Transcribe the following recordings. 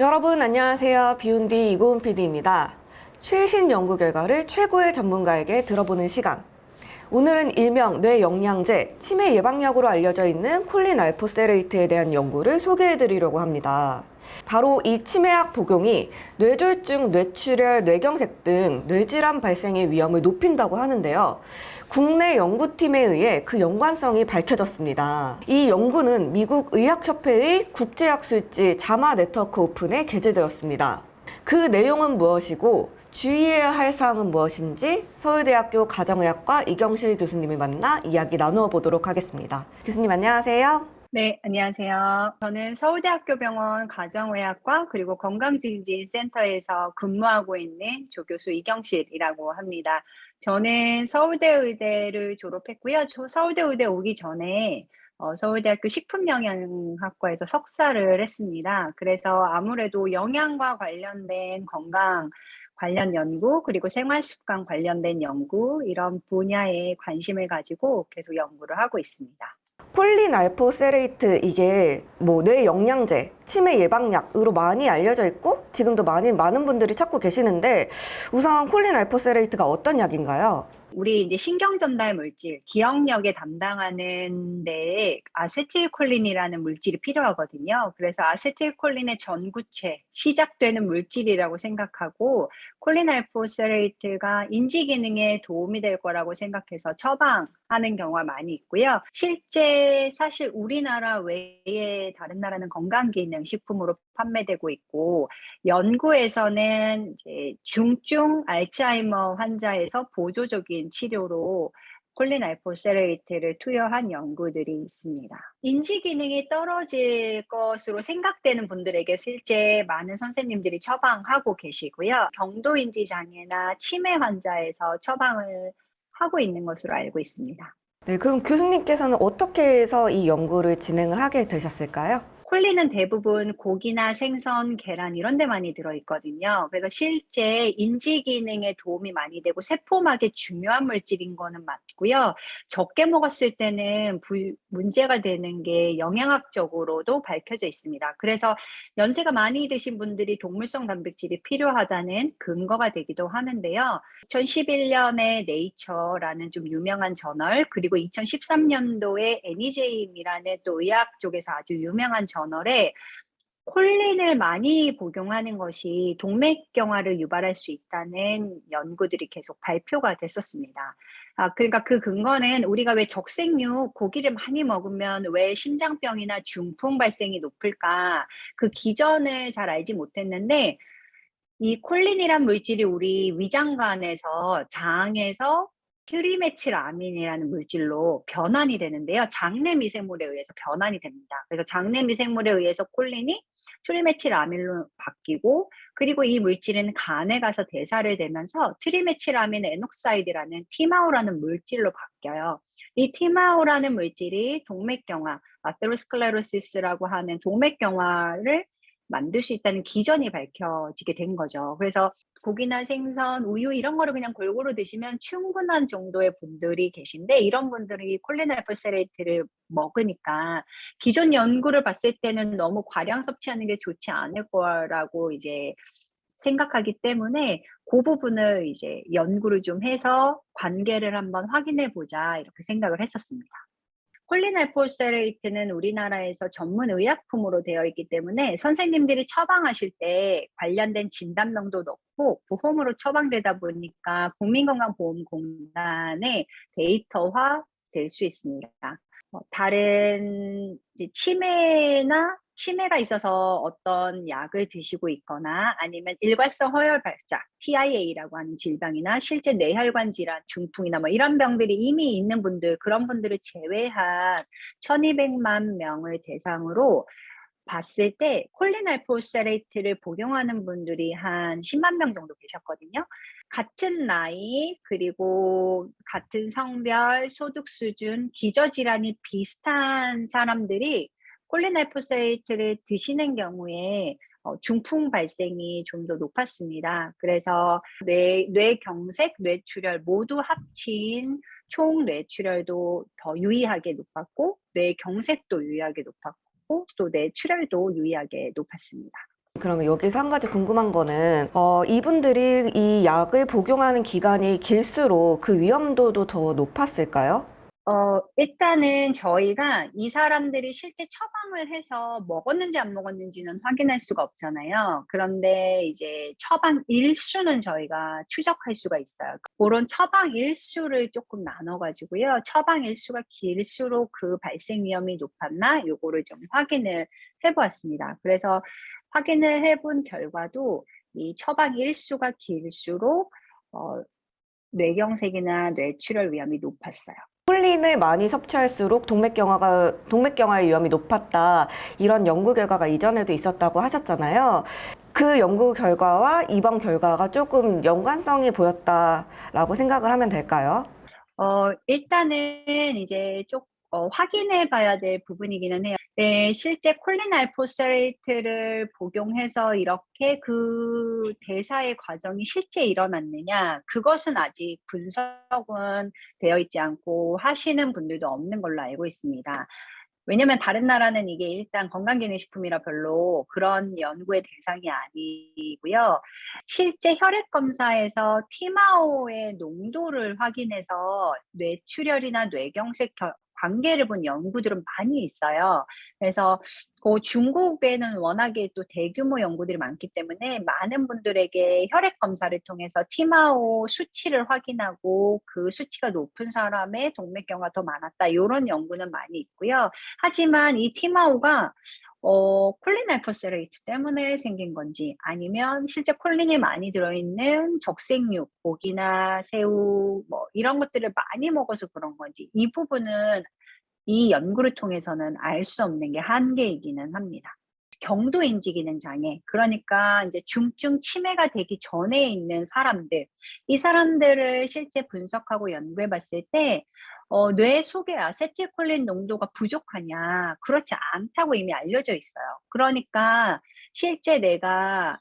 여러분 안녕하세요. 비운디 이고은 PD입니다. 최신 연구 결과를 최고의 전문가에게 들어보는 시간. 오늘은 일명 뇌영양제, 치매 예방약으로 알려져 있는 콜린 알포세레이트에 대한 연구를 소개해드리려고 합니다. 바로 이 치매약 복용이 뇌졸중, 뇌출혈, 뇌경색 등 뇌질환 발생의 위험을 높인다고 하는데요. 국내 연구팀에 의해 그 연관성이 밝혀졌습니다. 이 연구는 미국 의학협회의 국제학술지 자마 네트워크 오픈에 게재되었습니다. 그 내용은 무엇이고 주의해야 할 사항은 무엇인지 서울대학교 가정의학과 이경실 교수님을 만나 이야기 나누어 보도록 하겠습니다. 교수님 안녕하세요. 네, 안녕하세요. 저는 서울대학교 병원 가정의학과 그리고 건강증진센터에서 근무하고 있는 조교수 이경실이라고 합니다. 저는 서울대 의대를 졸업했고요. 서울대 의대 오기 전에 서울대학교 식품영양학과에서 석사를 했습니다. 그래서 아무래도 영양과 관련된 건강 관련 연구, 그리고 생활습관 관련된 연구, 이런 분야에 관심을 가지고 계속 연구를 하고 있습니다. 콜린 알포세레이트 이게 뇌 영양제, 치매 예방약으로 많이 알려져 있고 지금도 많은 분들이 찾고 계시는데 우선 콜린 알포세레이트가 어떤 약인가요? 우리 이제 신경 전달 물질, 기억력에 담당하는 데에 아세틸콜린이라는 물질이 필요하거든요. 그래서 아세틸콜린의 전구체, 시작되는 물질이라고 생각하고 콜린 알포세레이트가 인지 기능에 도움이 될 거라고 생각해서 처방하는 경우가 많이 있고요. 실제 사실 우리나라 외에 다른 나라는 건강기능식품으로 판매되고 있고, 연구에서는 이제 중증 알츠하이머 환자에서 보조적인 치료로 콜린 알포세레이트를 투여한 연구들이 있습니다. 인지 기능이 떨어질 것으로 생각되는 분들에게 실제 많은 선생님들이 처방하고 계시고요. 경도인지 장애나 치매 환자에서 처방을 하고 있는 것으로 알고 있습니다. 네, 그럼 교수님께서는 어떻게 해서 이 연구를 진행을 하게 되셨을까요? 콜린은 대부분 고기나 생선, 계란 이런 데 많이 들어있거든요. 그래서 실제 인지 기능에 도움이 많이 되고 세포막에 중요한 물질인 거는 맞고요. 적게 먹었을 때는 문제가 되는 게 영양학적으로도 밝혀져 있습니다. 그래서 연세가 많이 드신 분들이 동물성 단백질이 필요하다는 근거가 되기도 하는데요. 2011년에 네이처라는 좀 유명한 저널, 그리고 2013년도에 NEJM이라는 또 의학 쪽에서 아주 유명한 저널에 콜린을 많이 복용하는 것이 동맥경화를 유발할 수 있다는 연구들이 계속 발표가 됐었습니다. 그러니까 그 근거는 우리가 왜 적색류, 고기를 많이 먹으면 왜 심장병이나 중풍 발생이 높을까? 그 기전을 잘 알지 못했는데, 이 콜린이란 물질이 우리 위장관에서 장에서 트리메틸아민이라는 물질로 변환이 되는데요. 장내 미생물에 의해서 변환이 됩니다. 그래서 장내 미생물에 의해서 콜린이 트리메틸아민로 바뀌고, 그리고 이 물질은 간에 가서 대사를 되면서 트리메틸아민 에녹사이드라는 티마오라는 물질로 바뀌어요. 이 티마오라는 물질이 동맥경화, 아테로스클레로시스라고 하는 동맥경화를 만들 수 있다는 기전이 밝혀지게 된 거죠. 그래서 고기나 생선, 우유 이런 거를 그냥 골고루 드시면 충분한 정도의 분들이 계신데, 이런 분들이 콜린 알포세레이트를 먹으니까 기존 연구를 봤을 때는 너무 과량 섭취하는 게 좋지 않을 거라고 이제 생각하기 때문에 그 부분을 이제 연구를 좀 해서 관계를 한번 확인해 보자, 이렇게 생각을 했었습니다. 콜린 알포세레이트는 우리나라에서 전문 의약품으로 되어 있기 때문에 선생님들이 처방하실 때 관련된 진단명도 넣고 보험으로 처방되다 보니까 국민건강보험공단의 데이터화 될 수 있습니다. 다른 이제 치매가 있어서 어떤 약을 드시고 있거나 아니면 일괄성 허혈 발작, TIA라고 하는 질병이나 실제 뇌혈관 질환, 중풍이나 이런 병들이 이미 있는 분들, 그런 분들을 제외한 1200만 명을 대상으로 봤을 때 콜린 알포세레이트를 복용하는 분들이 한 10만 명 정도 계셨거든요. 같은 나이, 그리고 같은 성별, 소득 수준, 기저질환이 비슷한 사람들이 콜린 알포세레이트를 드시는 경우에 중풍 발생이 좀 더 높았습니다. 그래서 뇌경색, 뇌출혈 모두 합친 총 뇌출혈도 더 유의하게 높았고, 뇌경색도 유의하게 높았고, 또 뇌출혈도 유의하게 높았습니다. 그러면 여기서 한 가지 궁금한 거는 이분들이 이 약을 복용하는 기간이 길수록 그 위험도도 더 높았을까요? 일단은 저희가 이 사람들이 실제 처방을 해서 먹었는지 안 먹었는지는 확인할 수가 없잖아요. 그런데 이제 처방 일수는 저희가 추적할 수가 있어요. 그런 처방 일수를 조금 나눠가지고요. 처방 일수가 길수록 그 발생 위험이 높았나? 요거를 좀 확인을 해보았습니다. 그래서 확인을 해본 결과도 이 처방 일수가 길수록 어, 뇌경색이나 뇌출혈 위험이 높았어요. 콜린을 많이 섭취할수록 동맥경화의 위험이 높았다. 이런 연구 결과가 이전에도 있었다고 하셨잖아요. 그 연구 결과와 이번 결과가 조금 연관성이 보였다라고 생각을 하면 될까요? 일단은 이제 확인해 봐야 될 부분이기는 해요. 네, 실제 콜린 알포스레이트를 복용해서 이렇게 그 대사의 과정이 실제 일어났느냐, 그것은 아직 분석은 되어 있지 않고 하시는 분들도 없는 걸로 알고 있습니다. 왜냐면 다른 나라는 이게 일단 건강기능식품이라 별로 그런 연구의 대상이 아니고요. 실제 혈액 검사에서 티마오의 농도를 확인해서 뇌출혈이나 뇌경색 관계를 본 연구들은 많이 있어요. 그래서 중국에는 워낙에 또 대규모 연구들이 많기 때문에 많은 분들에게 혈액 검사를 통해서 티마오 수치를 확인하고 그 수치가 높은 사람의 동맥경화가 더 많았다. 이런 연구는 많이 있고요. 하지만 이 티마오가 콜린 알포스레이트 때문에 생긴 건지 아니면 실제 콜린이 많이 들어있는 적색육, 고기나 새우 뭐 이런 것들을 많이 먹어서 그런 건지 이 부분은 이 연구를 통해서는 알 수 없는 게 한계이기는 합니다. 경도 인지 기능 장애, 그러니까 이제 중증 치매가 되기 전에 있는 사람들, 이 사람들을 실제 분석하고 연구해 봤을 때 뇌 속에 아세틸콜린 농도가 부족하냐? 그렇지 않다고 이미 알려져 있어요. 그러니까 실제 내가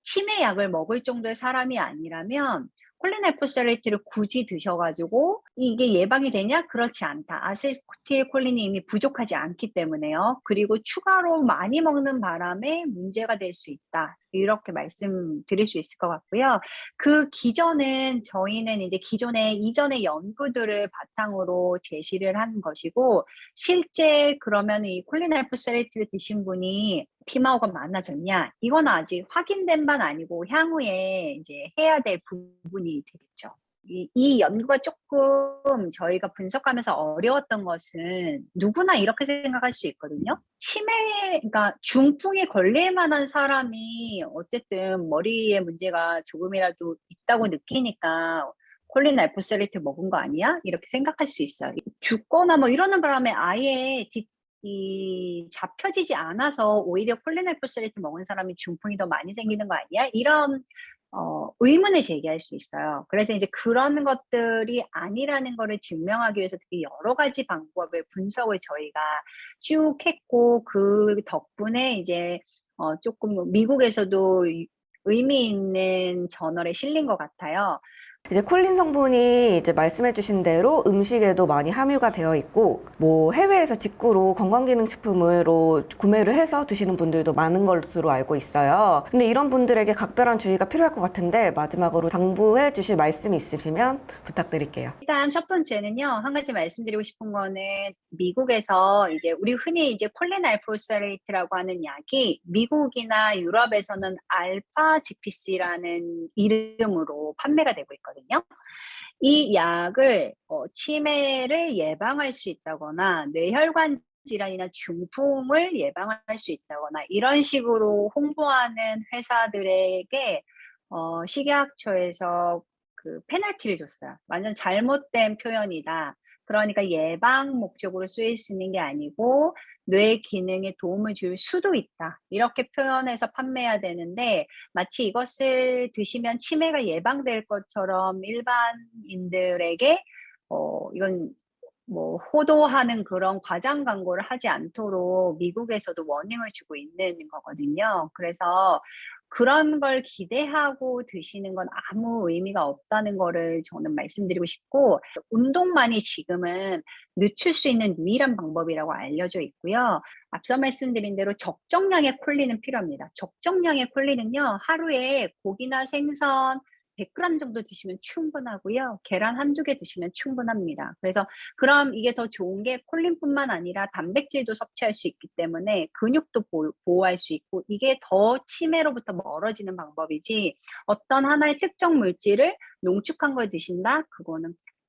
치매 약을 먹을 정도의 사람이 아니라면 콜린 알포스레이트를 굳이 드셔가지고 이게 예방이 되냐? 그렇지 않다. 아세틸콜린이 이미 부족하지 않기 때문에요. 그리고 추가로 많이 먹는 바람에 문제가 될 수 있다. 이렇게 말씀드릴 수 있을 것 같고요. 그 기전은 저희는 이제 이전의 연구들을 바탕으로 제시를 한 것이고, 실제 그러면 이 콜린 알포스레이트를 드신 분이 티마오가 많아졌냐? 이건 아직 확인된 바는 아니고 향후에 이제 해야 될 부분이 되겠죠. 이 연구가 조금 저희가 분석하면서 어려웠던 것은 누구나 이렇게 생각할 수 있거든요. 그러니까 중풍에 걸릴 만한 사람이 어쨌든 머리에 문제가 조금이라도 있다고 느끼니까 콜린 알포스레이트 먹은 거 아니야? 이렇게 생각할 수 있어요. 죽거나 뭐 이러는 바람에 아예 잡혀지지 않아서 오히려 콜린 알포스레이트 먹은 사람이 중풍이 더 많이 생기는 거 아니야? 이런 의문을 제기할 수 있어요. 그래서 이제 그런 것들이 아니라는 거를 증명하기 위해서 되게 여러 가지 방법의 분석을 저희가 쭉 했고, 그 덕분에 이제 조금 미국에서도 의미 있는 저널에 실린 것 같아요. 이제 콜린 성분이 이제 말씀해주신 대로 음식에도 많이 함유가 되어 있고, 뭐 해외에서 직구로 건강기능식품으로 구매를 해서 드시는 분들도 많은 것으로 알고 있어요. 근데 이런 분들에게 각별한 주의가 필요할 것 같은데 마지막으로 당부해 주실 말씀이 있으시면 부탁드릴게요. 일단 첫 번째는요, 한 가지 말씀드리고 싶은 거는 미국에서 이제 우리 흔히 이제 콜린 알포스레이트라고 하는 약이 미국이나 유럽에서는 알파 GPC라는 이름으로 판매가 되고 있거든요. 이 약을 치매를 예방할 수 있다거나 뇌혈관 질환이나 중풍을 예방할 수 있다거나 이런 식으로 홍보하는 회사들에게 식약처에서 그 페널티를 줬어요. 완전 잘못된 표현이다. 그러니까 예방 목적으로 쓰일 수 있는 게 아니고 뇌 기능에 도움을 줄 수도 있다. 이렇게 표현해서 판매해야 되는데 마치 이것을 드시면 치매가 예방될 것처럼 일반인들에게 이건 뭐 호도하는 그런 과장 광고를 하지 않도록 미국에서도 워닝을 주고 있는 거거든요. 그래서 그런 걸 기대하고 드시는 건 아무 의미가 없다는 거를 저는 말씀드리고 싶고, 운동만이 지금은 늦출 수 있는 유일한 방법이라고 알려져 있고요. 앞서 말씀드린 대로 적정량의 콜린은 필요합니다. 적정량의 콜린은요, 하루에 고기나 생선 100g 정도 드시면 충분하고요. 계란 한두 개 드시면 충분합니다. 그래서 그럼 이게 더 좋은 게 콜린뿐만 아니라 단백질도 섭취할 수 있기 때문에 근육도 보호할 수 있고, 이게 더 치매로부터 멀어지는 방법이지, 어떤 하나의 특정 물질을 농축한 걸 드신다?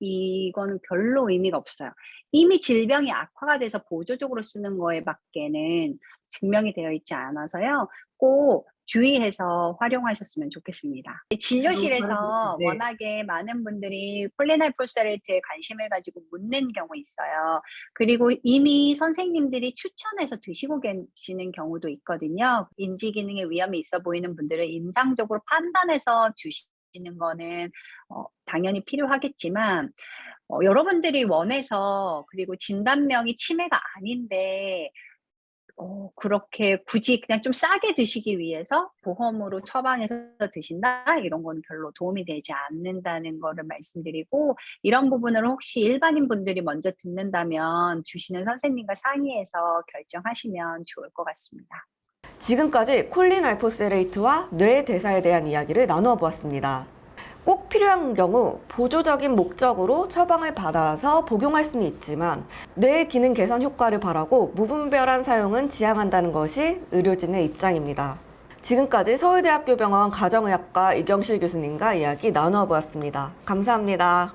이거는 별로 의미가 없어요. 이미 질병이 악화가 돼서 보조적으로 쓰는 거에 밖에는 증명이 되어 있지 않아서요. 꼭 주의해서 활용하셨으면 좋겠습니다. 진료실에서 네. 워낙에 많은 분들이 콜린하이포스레이트에 관심을 가지고 묻는 경우 있어요. 그리고 이미 선생님들이 추천해서 드시고 계시는 경우도 있거든요. 인지 기능에 위험이 있어 보이는 분들을 임상적으로 판단해서 주시는 거는 당연히 필요하겠지만, 여러분들이 원해서, 그리고 진단명이 치매가 아닌데 그렇게 굳이 그냥 좀 싸게 드시기 위해서 보험으로 처방해서 드신다? 이런 건 별로 도움이 되지 않는다는 거를 말씀드리고, 이런 부분을 혹시 일반인 분들이 먼저 듣는다면 주시는 선생님과 상의해서 결정하시면 좋을 것 같습니다. 지금까지 콜린 알포세레이트와 뇌 대사에 대한 이야기를 나누어 보았습니다. 꼭 필요한 경우 보조적인 목적으로 처방을 받아서 복용할 수는 있지만 뇌 기능 개선 효과를 바라고 무분별한 사용은 지양한다는 것이 의료진의 입장입니다. 지금까지 서울대학교 병원 가정의학과 이경실 교수님과 이야기 나누어 보았습니다. 감사합니다.